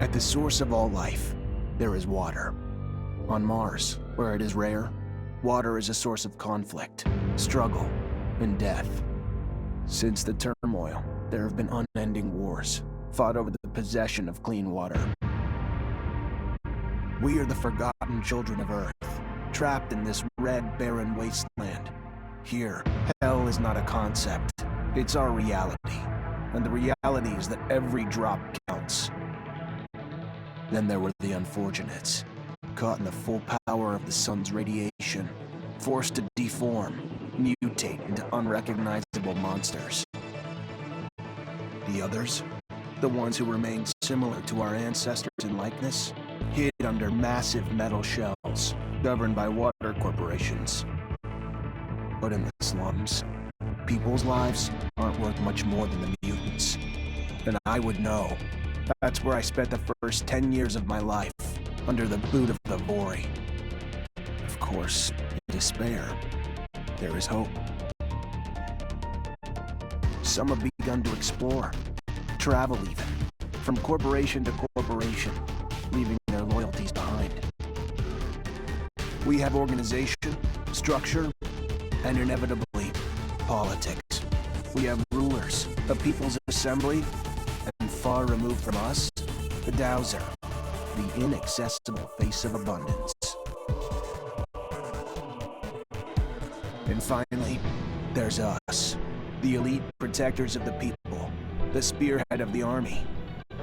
At the source of all life, there is water. On Mars, where it is rare, water is a source of conflict, struggle, and death. Since the turmoil, there have been unending wars, fought over the possession of clean water. We are the forgotten children of Earth, trapped in this red, barren wasteland. Here, hell is not a concept, it's our reality. And the reality is that every drop counts. Then there were the unfortunates, caught in the full power of the sun's radiation, forced to deform, mutate into unrecognizable monsters. The others, the ones who remained similar to our ancestors in likeness, hid under massive metal shells, governed by water corporations. But in the slums, people's lives aren't worth much more than the mutants. And I would know. That's where I spent the first 10 years of my life, under the boot of the Vori. Of course, in despair, there is hope. Some have begun to explore, travel even, from corporation to corporation, leaving their loyalties behind. We have organization, structure, and inevitably, politics. We have rulers, a people's assembly, and far removed from us, the Dowser, the inaccessible face of abundance. And finally, there's us, the elite protectors of the people, the spearhead of the army.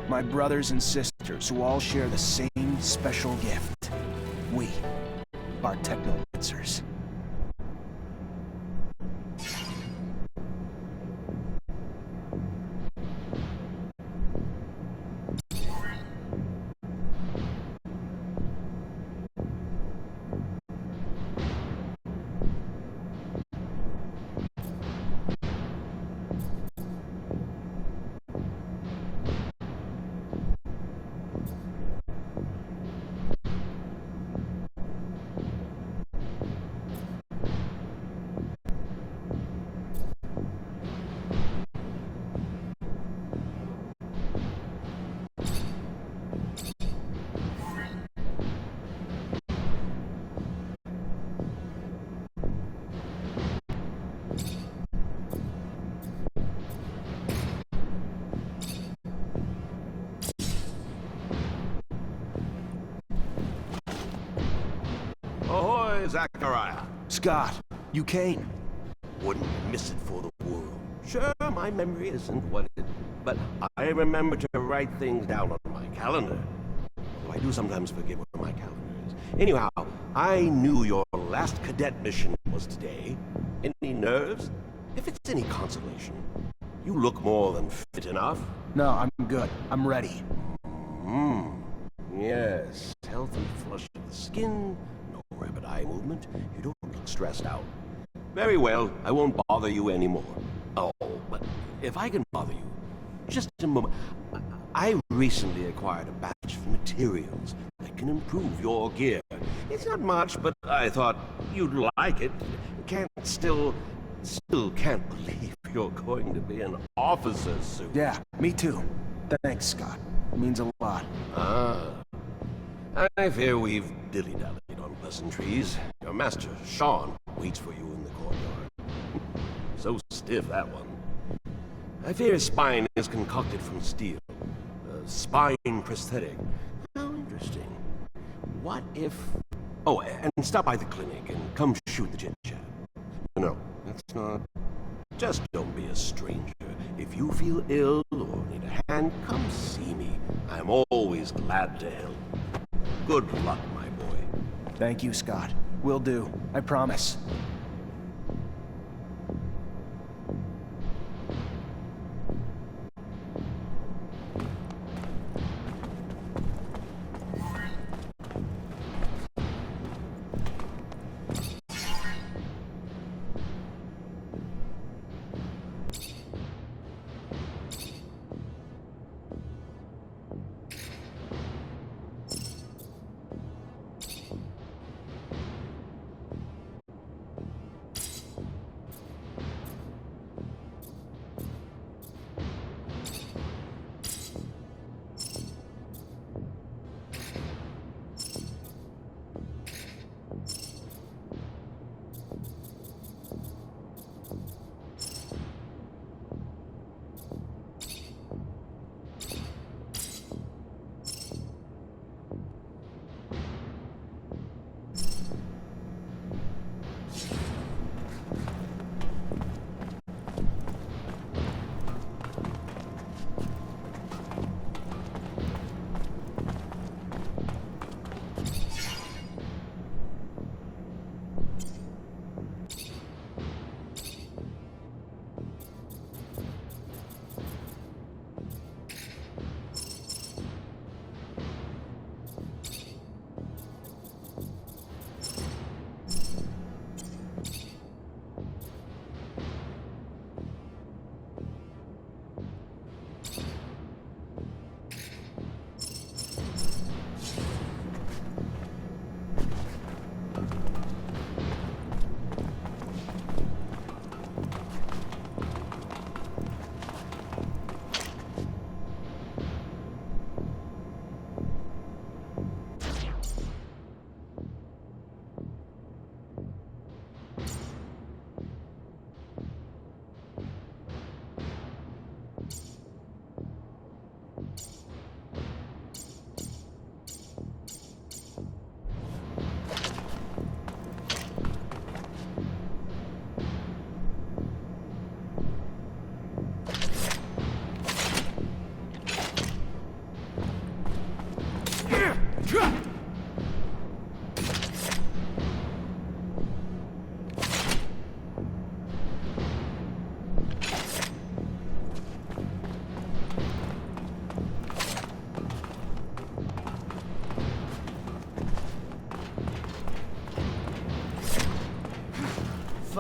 My brothers and sisters who all share the same special gift. We are Technomancers. Ahoy, Zachariah. Scott, you came. Wouldn't miss it for the world. Sure, my memory isn't what it... But I remember to write things down on my calendar. Although I do sometimes forget what my calendar is. Anyhow, I knew your last cadet mission was today. Any nerves? If it's any consolation, you look more than fit enough. No, I'm good. I'm ready. Yes. Healthy flush of the skin, no rapid eye movement. You don't look stressed out. Very well, I won't bother you anymore. Oh, but if I can bother you, just a moment. I recently acquired a batch of materials that can improve your gear. It's not much, but I thought you'd like it. Still can't believe you're going to be an officer soon. Yeah, me too. Thanks, Scott. It means a lot. I fear we've dilly-dallied on pleasantries. Your master, Sean, waits for you in the courtyard. So stiff, that one. I fear his spine is concocted from steel. A spine prosthetic. How interesting. What if... Oh, and stop by the clinic and come shoot the chit-chat. No, that's not... Just don't be a stranger. If you feel ill or need a hand, come see me. I'm always glad to help. Good luck, my boy. Thank you, Scott. Will do. I promise.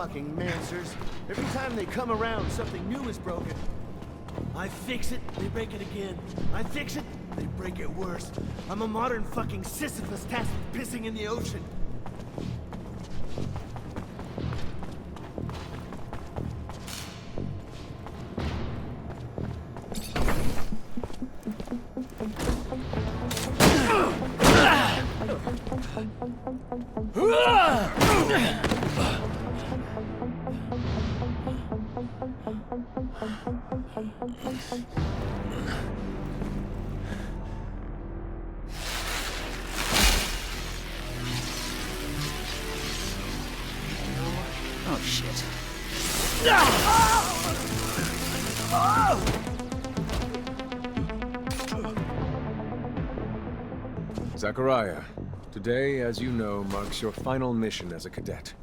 fucking mancers. Every time they come around, something new is broken. I fix it, they break it again. I fix it, they break it worse. I'm a modern fucking Sisyphus tasked with pissing in the ocean. Oh, shit. Zachariah, today, as you know, marks your final mission as a cadet.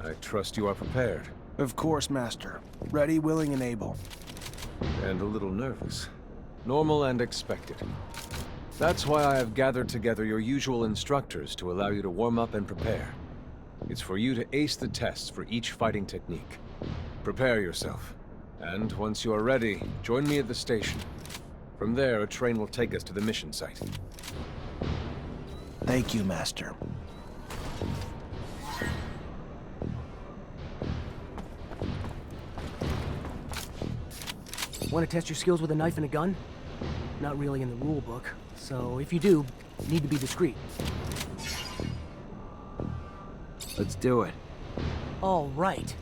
I trust you are prepared. Of course, Master. Ready, willing, and able. And a little nervous. Normal and expected. That's why I have gathered together your usual instructors to allow you to warm up and prepare. It's for you to ace the tests for each fighting technique. Prepare yourself. And once you are ready, join me at the station. From there, a train will take us to the mission site. Thank you, Master. Want to test your skills with a knife and a gun? Not really in the rule book, so if you do, need to be discreet. Let's do it. All right.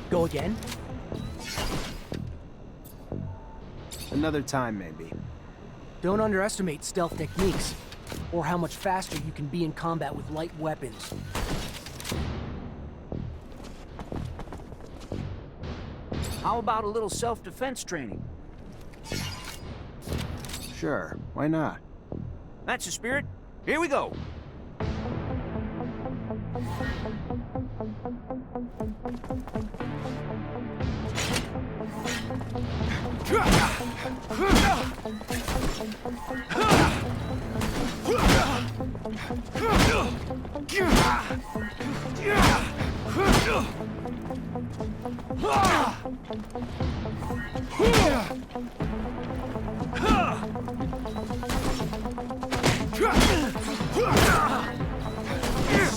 Go again? Another time, maybe. Don't underestimate stealth techniques, or how much faster you can be in combat with light weapons. How about a little self-defense training? Sure, why not? That's the spirit. Here we go.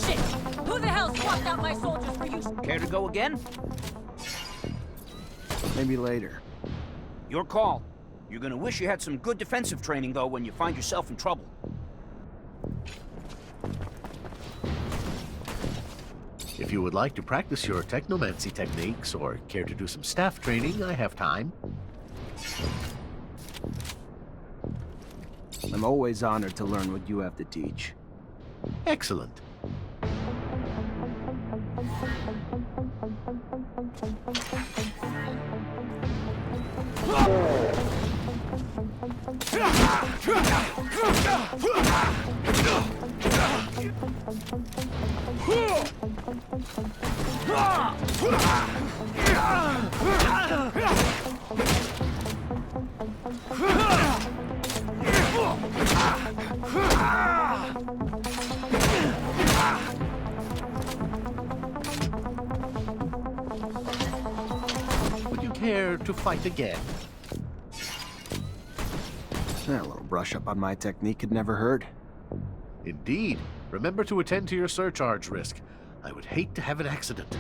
Shit! Who the hell swapped out my soldiers for you? Care to go again? Maybe later. Your call. You're gonna wish you had some good defensive training, though, when you find yourself in trouble. If you would like to practice your technomancy techniques or care to do some staff training, I have time. I'm always honored to learn what you have to teach. Excellent. care to fight again? A little brush up on my technique had never hurt. Indeed. Remember to attend to your surcharge risk. I would hate to have an accident.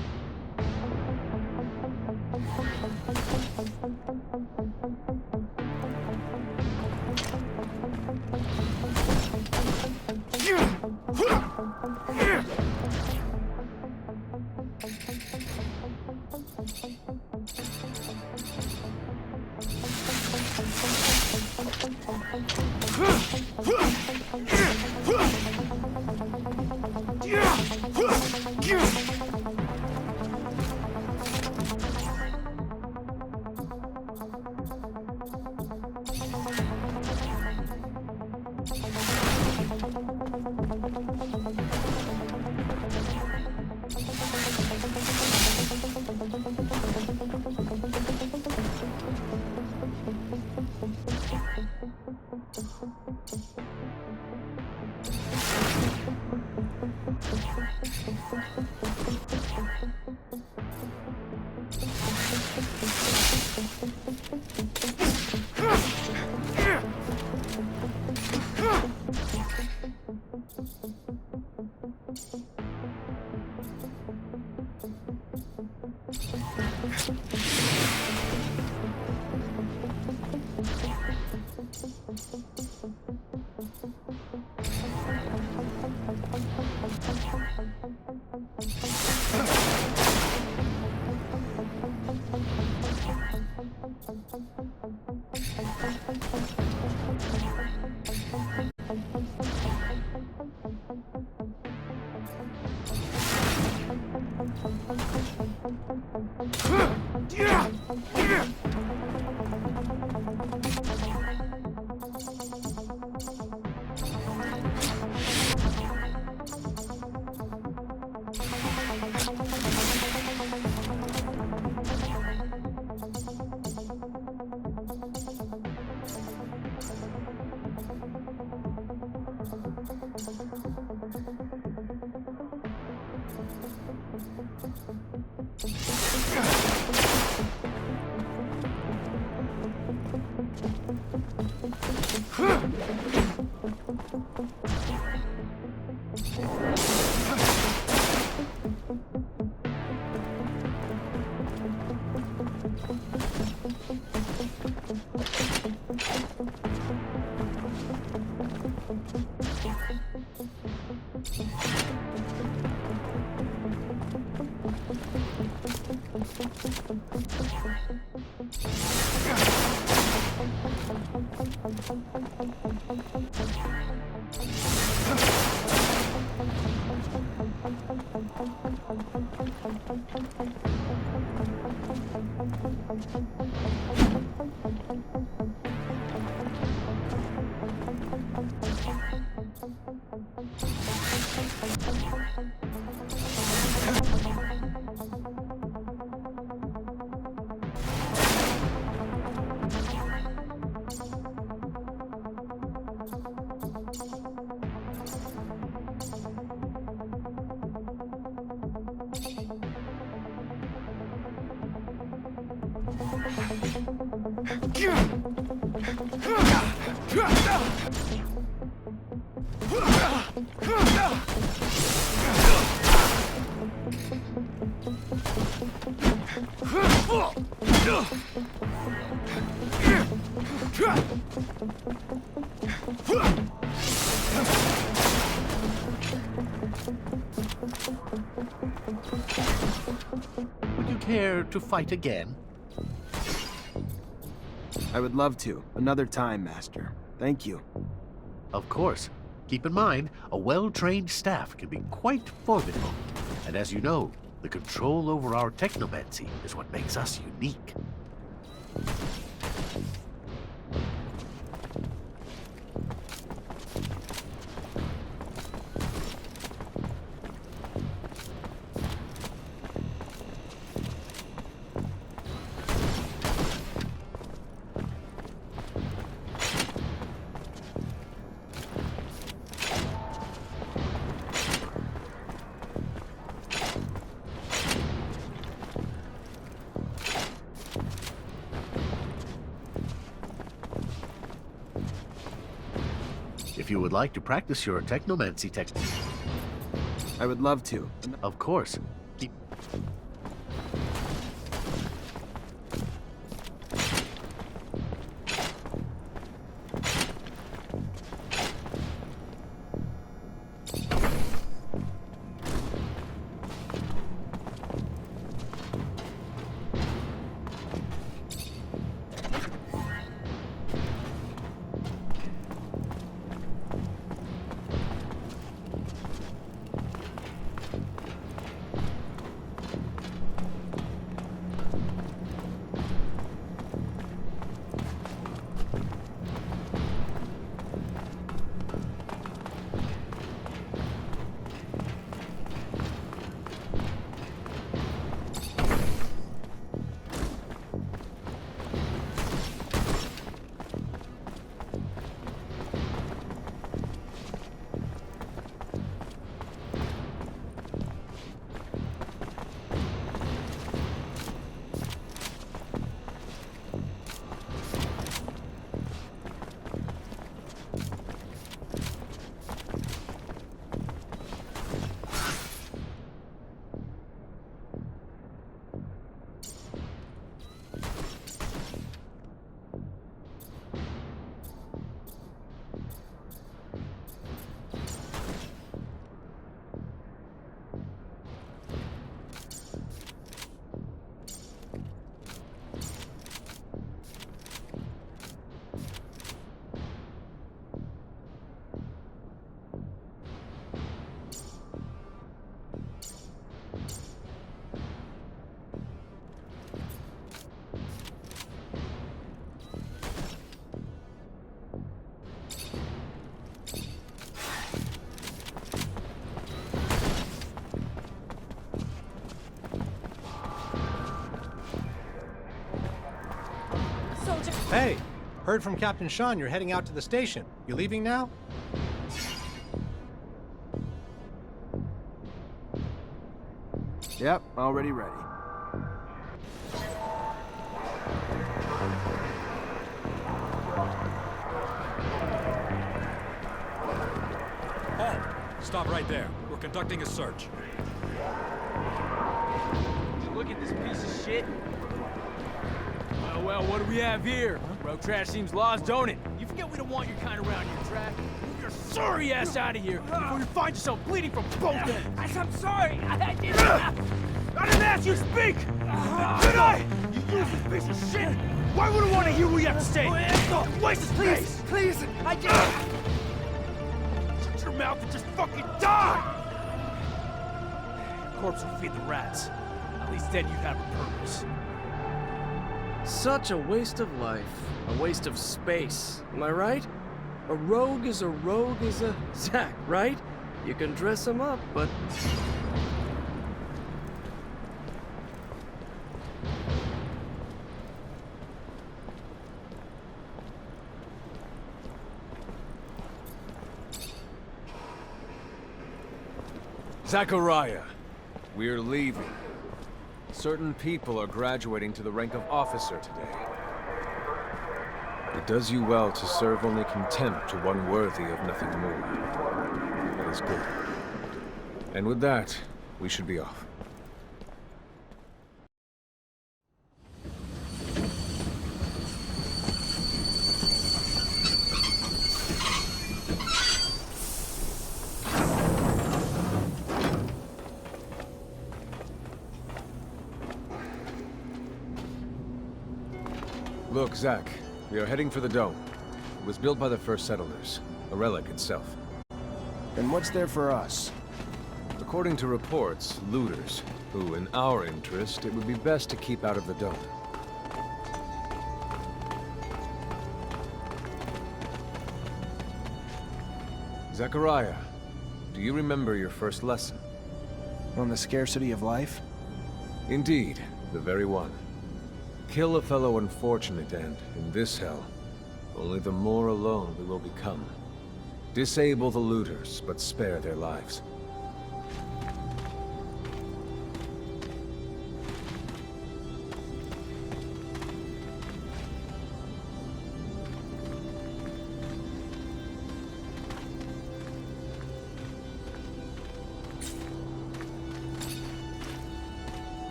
Would you care to fight again? I would love to. Another time, Master. Thank you. Of course. Keep in mind, a well-trained staff can be quite formidable. And as you know, the control over our Technomancer is what makes us unique. If you would like to practice your technomancy technique, I would love to. of course. Hey, heard from Captain Sean you're heading out to the station. You leaving now? Yep, already ready. Halt! Stop right there. We're conducting a search. Look at this piece of shit. Well, what do we have here? Road trash seems lost, don't it? You forget we don't want your kind around here, Trash. Move your sorry ass out of here before you find yourself bleeding from both ends. I'm sorry. I didn't ask you to speak! Did I? You useless piece of shit! Why would I want to hear what you have to say? Waste his space! Please! I just... Shut your mouth and just fucking die! Corpse will feed the rats. At least then you'd have a purpose. Such a waste of life. A waste of space. Am I right? A rogue is a Zack, right? You can dress him up, but... Zachariah, we're leaving. Certain people are graduating to the rank of officer today. It does you well to serve only contempt to one worthy of nothing more. That is good. And with that, we should be off. Look, Zack, we are heading for the dome. It was built by the first settlers, a relic itself. And what's there for us? According to reports, looters, who, in our interest, it would be best to keep out of the dome. Zachariah, do you remember your first lesson? On the scarcity of life? Indeed, the very one. Kill a fellow unfortunate and, in this hell, only the more alone we will become. Disable the looters, but spare their lives.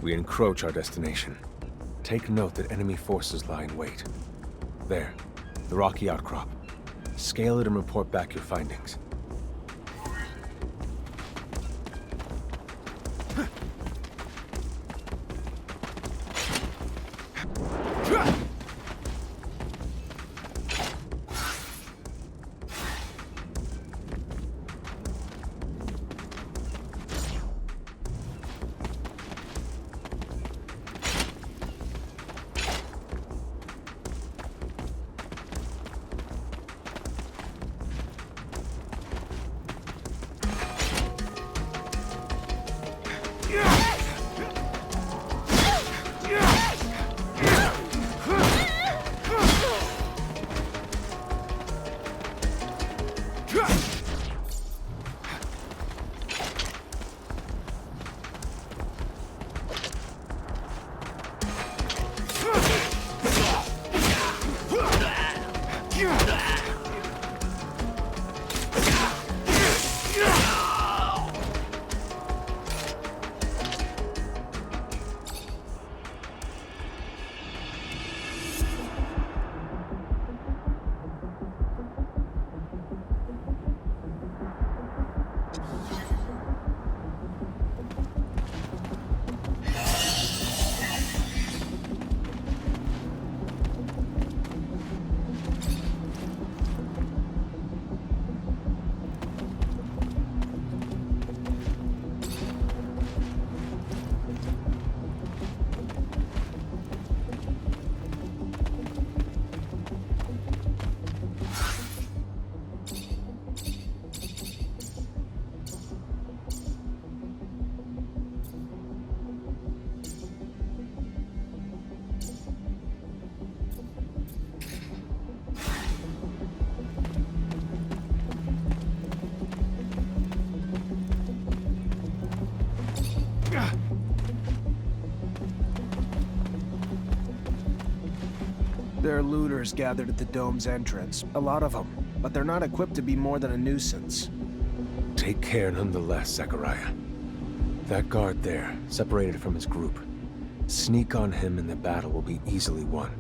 We encroach our destination. Take note that enemy forces lie in wait. There, the rocky outcrop. Scale it and report back your findings. There are looters gathered at the dome's entrance. A lot of them, but they're not equipped to be more than a nuisance. Take care nonetheless, Zachariah. That guard there, separated from his group. Sneak on him and the battle will be easily won.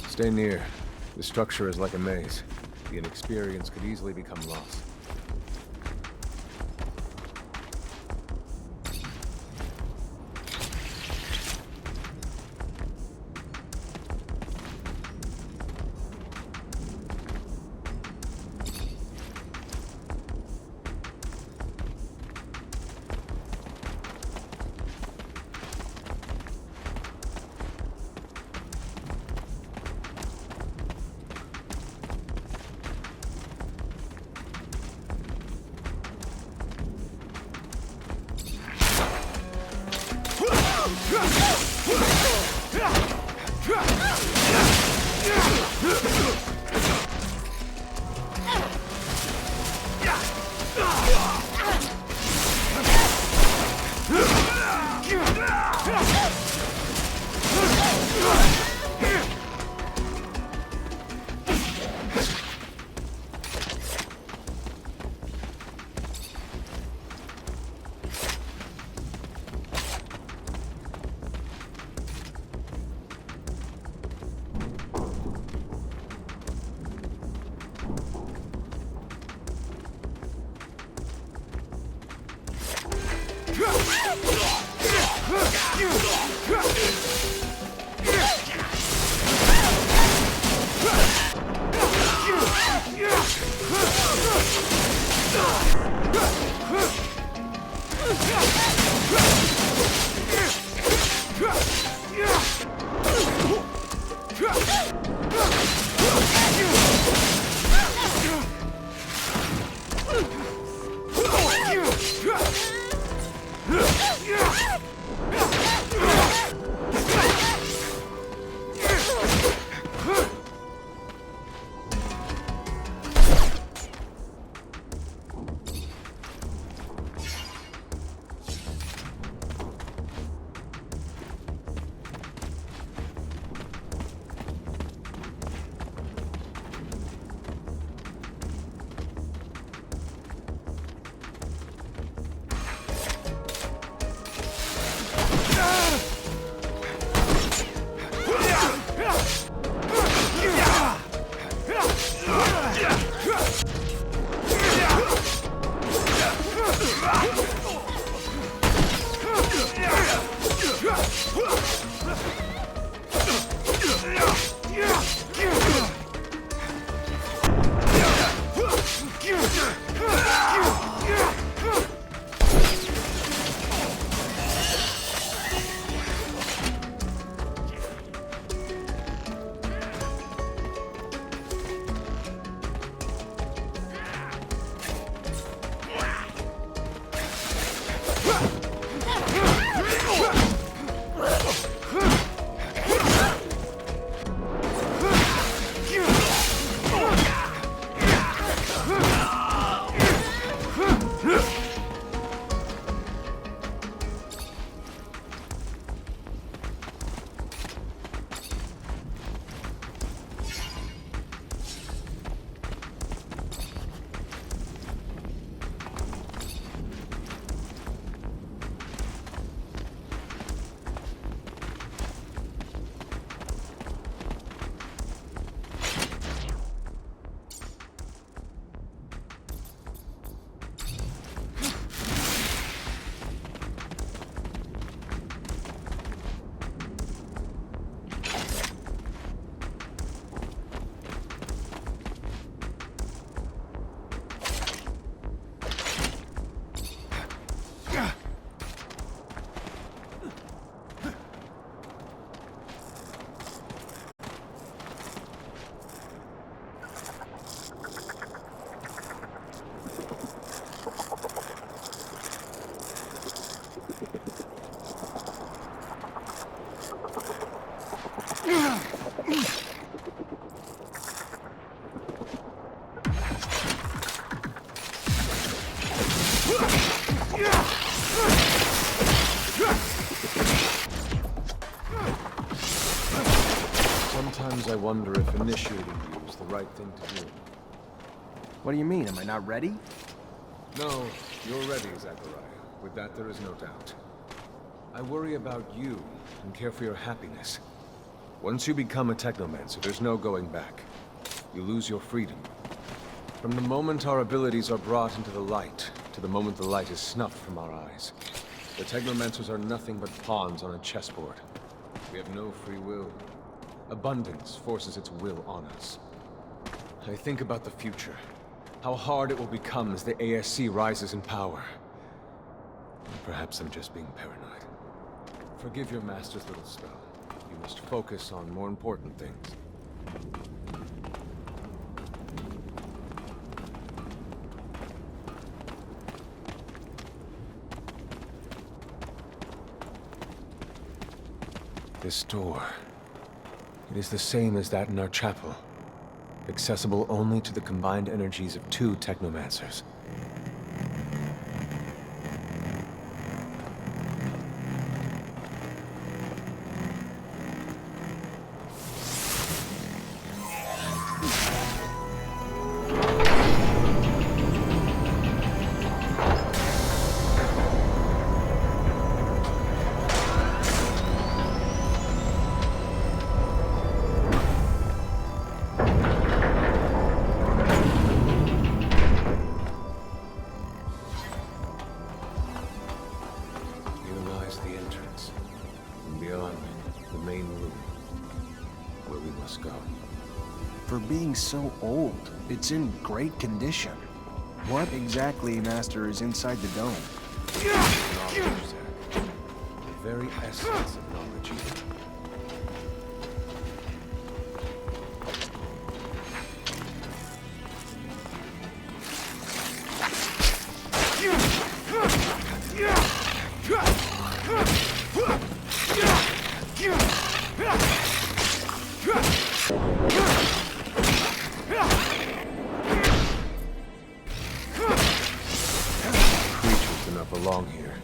Stay near. The structure is like a maze. The inexperienced could easily become lost. Sometimes I wonder if initiating you is the right thing to do. What do you mean? Am I not ready? No, you're ready, Zachariah. With that, there is no doubt. I worry about you and care for your happiness. Once you become a Technomancer, there's no going back. You lose your freedom. From the moment our abilities are brought into the light, to the moment the light is snuffed from our eyes, the Technomancers are nothing but pawns on a chessboard. We have no free will. Abundance forces its will on us. I think about the future. How hard it will become as the ASC rises in power. Perhaps I'm just being paranoid. Forgive your master's little spell. You must focus on more important things. This door. It is the same as that in our chapel. Accessible only to the combined energies of 2 Technomancers. being so old? It's in great condition. What exactly, Master, is inside the dome? Knowledge, Zack. The very essence of knowledge. Creatures do not belong here.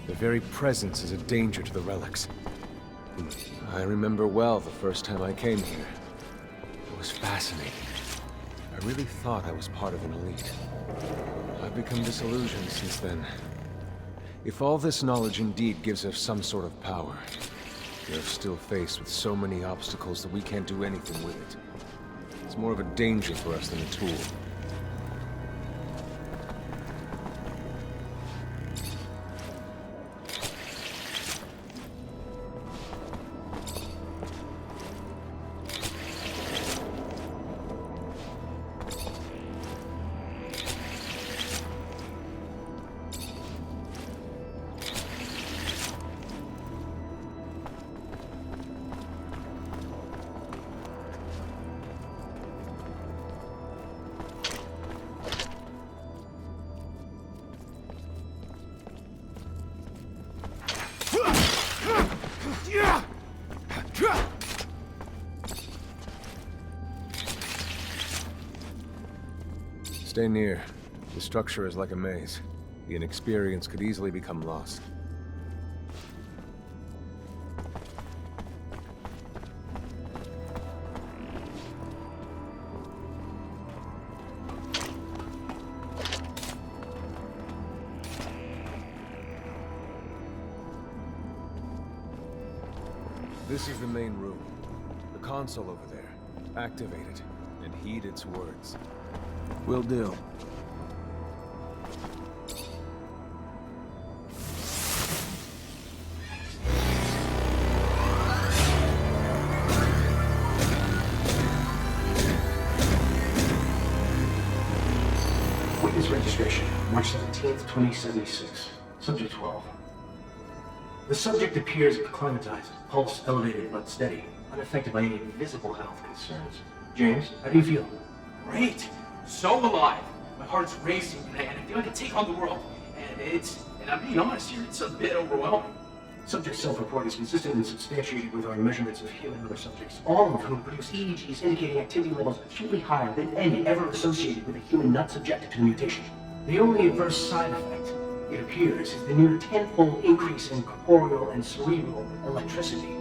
Their very presence is a danger to the relics. I remember well the first time I came here. It was fascinating. I really thought I was part of an elite. I've become disillusioned since then. If all this knowledge indeed gives us some sort of power, we are still faced with so many obstacles that we can't do anything with it. It's more of a danger for us than a tool. Stay near. The structure is like a maze. The inexperienced could easily become lost. This is the main room. The console over there. Activate it, and heed its words. Will do. Witness registration, March 17th, 2076. Subject 12. The subject appears acclimatized, pulse elevated but steady, unaffected by any visible health concerns. James, how do you feel? Great! So alive! My heart's racing, and I feel like I can take on the world. And I'm being honest here, it's a bit overwhelming. Subject self-report is consistent and substantiated with our measurements of human and other subjects, all of whom produce EEGs indicating activity levels acutely higher than any ever associated with a human not subjected to the mutation. The only adverse side effect, it appears, is the near tenfold increase in corporeal and cerebral electricity.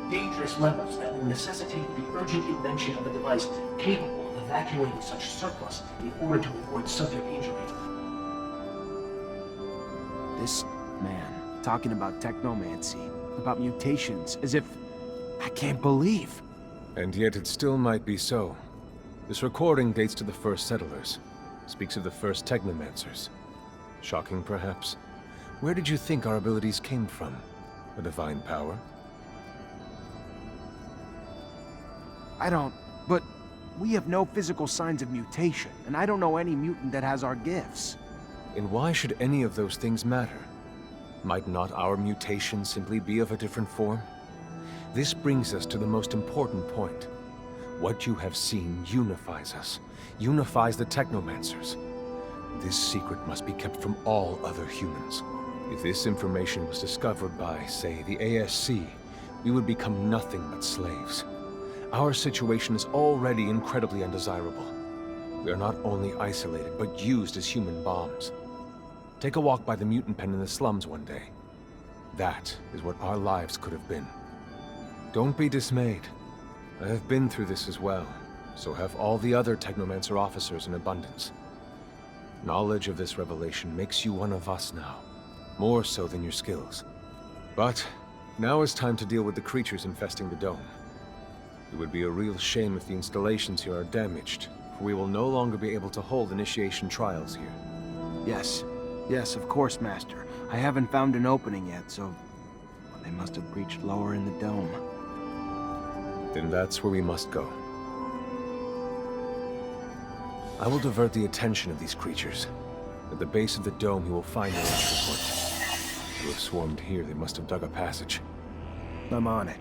Dangerous levels that will necessitate the urgent invention of a device capable of evacuating such surplus in order to avoid subject injury. This man talking about technomancy, about mutations, as if I can't believe. And yet it still might be so. This recording dates to the first settlers. Speaks of the first Technomancers. Shocking, perhaps? Where did you think our abilities came from? A divine power? I don't... but we have no physical signs of mutation, and I don't know any mutant that has our gifts. And why should any of those things matter? Might not our mutation simply be of a different form? This brings us to the most important point. What you have seen unifies us, unifies the Technomancers. This secret must be kept from all other humans. If this information was discovered by, say, the ASC, we would become nothing but slaves. Our situation is already incredibly undesirable. We are not only isolated, but used as human bombs. Take a walk by the mutant pen in the slums one day. That is what our lives could have been. Don't be dismayed. I have been through this as well, so have all the other Technomancer officers in abundance. Knowledge of this revelation makes you one of us now, more so than your skills. But now is time to deal with the creatures infesting the dome. It would be a real shame if the installations here are damaged, for we will no longer be able to hold initiation trials here. Yes. Yes, of course, Master. I haven't found an opening yet, so... they must have breached lower in the dome. Then that's where we must go. I will divert the attention of these creatures. At the base of the dome, you will find your entry point. If you have swarmed here, they must have dug a passage. I'm on it.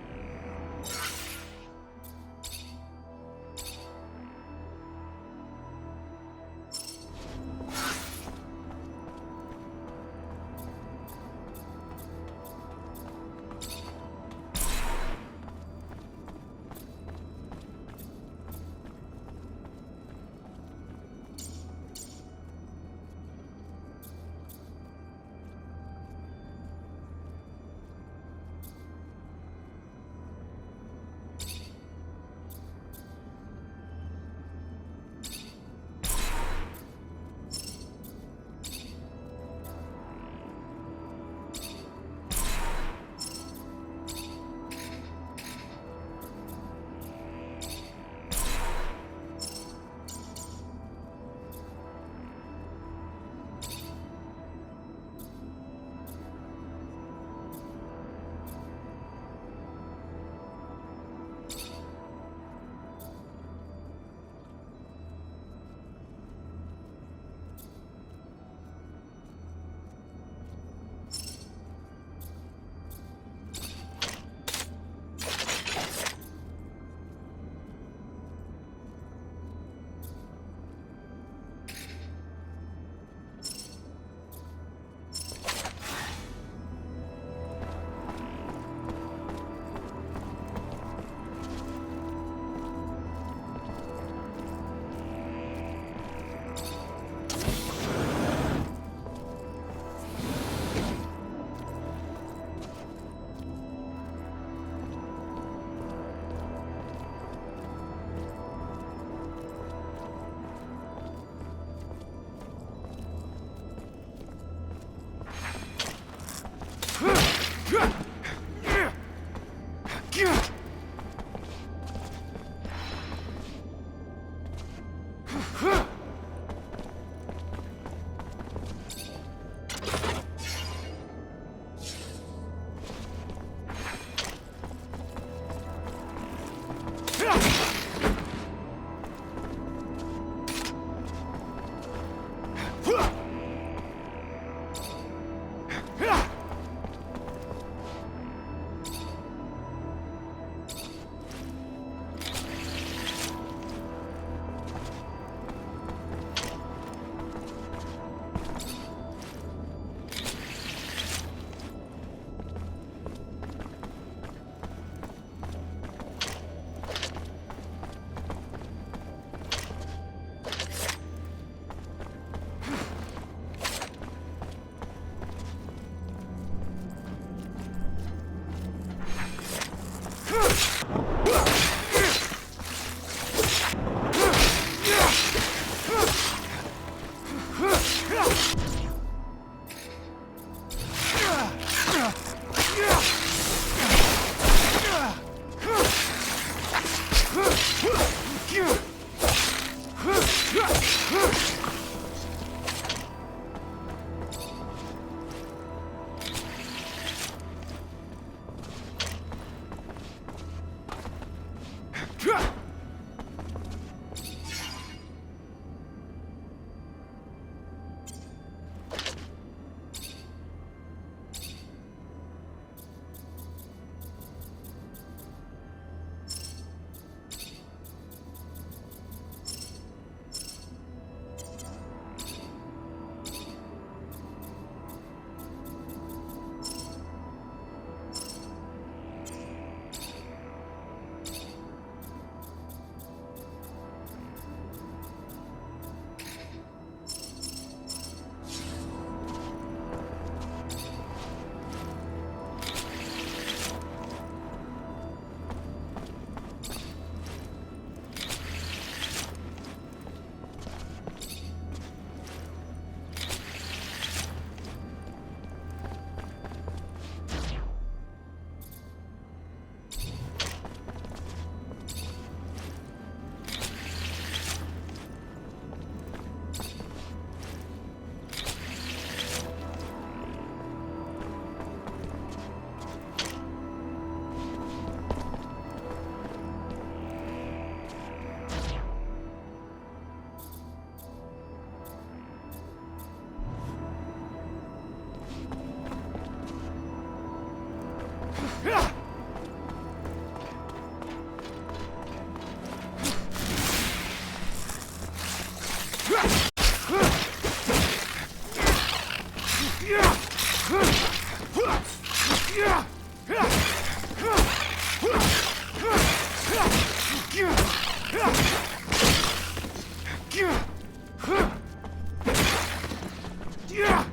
Yeah!